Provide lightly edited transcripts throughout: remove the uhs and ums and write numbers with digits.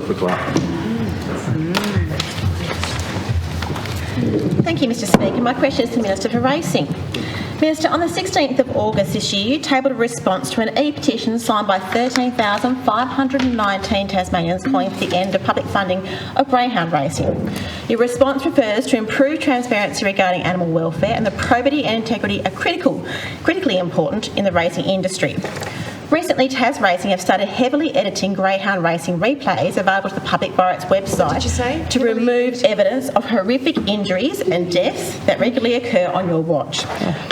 for Clark. Thank you, Mr Speaker. My question is to the Minister for Racing. Minister, on the 16th of August this year, you tabled a response to an e-petition signed by 13,519 Tasmanians calling for the end of public funding of greyhound racing. Your response refers to improved transparency regarding animal welfare, and the probity and integrity are critically important in the racing industry. Recently, TasRacing have started heavily editing greyhound racing replays available to the public via its website to remove evidence of horrific injuries and deaths that regularly occur on your watch.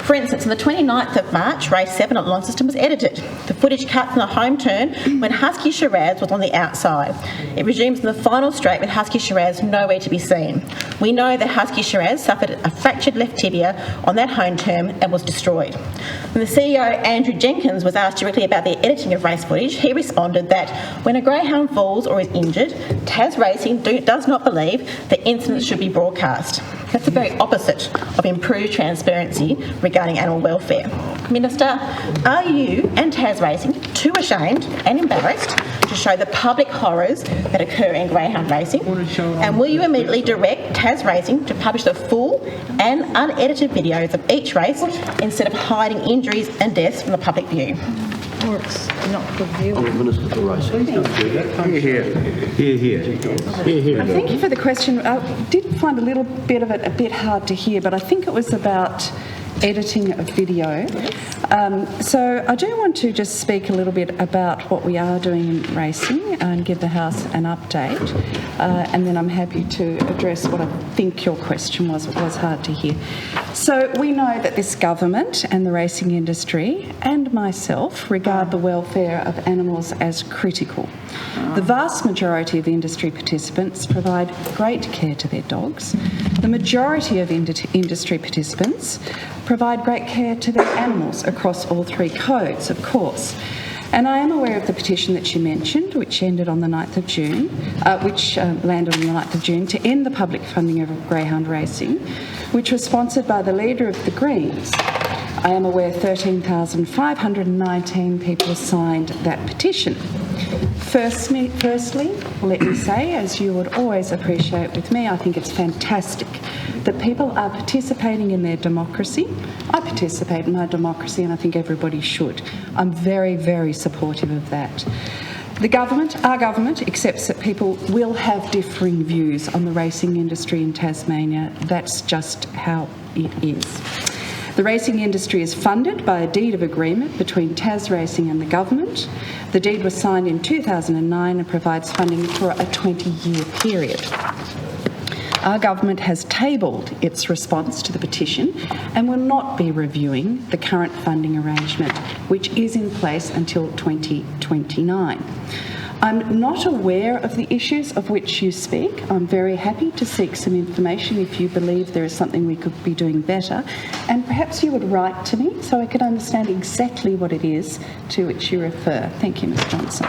For instance, on the 29th of March, race 7 at Launceston was edited. The footage cut from the home turn when Husky Shiraz was on the outside. It resumes in the final straight with Husky Shiraz nowhere to be seen. We know that Husky Shiraz suffered a fractured left tibia on that home turn and was destroyed. When the CEO, Andrew Jenkins, was asked directly about the editing of race footage, he responded that when a greyhound falls or is injured, TasRacing does not believe that incidents should be broadcast. That's the very opposite of improved transparency regarding animal welfare. Minister, are you and TasRacing too ashamed and embarrassed to show the public horrors that occur in greyhound racing? And will you immediately direct TasRacing to publish the full and unedited videos of each race instead of hiding injuries and deaths from the public view? Or it's not good view. I'm the Minister for Racing. Please don't do that. Here. Thank you for the question. I did find a little bit of it a bit hard to hear, but I think it was about editing of video. So I do want to just speak a little bit about what we are doing in racing and give the House an update, and then I'm happy to address what I think your question was. It was hard to hear. So we know that this government and the racing industry and myself regard the welfare of animals as critical. The vast majority of industry participants provide great care to their dogs. The majority of industry participants provide great care to their animals across all three codes, of course. And I am aware of the petition that you mentioned, which ended on the 9th of June, landed on the 9th of June, to end the public funding of greyhound racing, which was sponsored by the leader of the Greens. I am aware 13,519 people signed that petition. Firstly, let me say, as you would always appreciate with me, I think it's fantastic that people are participating in their democracy. I participate in my democracy, and I think everybody should. I'm very, very supportive of that. Our government, accepts that people will have differing views on the racing industry in Tasmania. That's just how it is. The racing industry is funded by a deed of agreement between TasRacing and the government. The deed was signed in 2009 and provides funding for a 20-year period. Our government has tabled its response to the petition and will not be reviewing the current funding arrangement, which is in place until 2029. I'm not aware of the issues of which you speak. I'm very happy to seek some information if you believe there is something we could be doing better, and perhaps you would write to me so I could understand exactly what it is to which you refer. Thank you, Ms Johnston.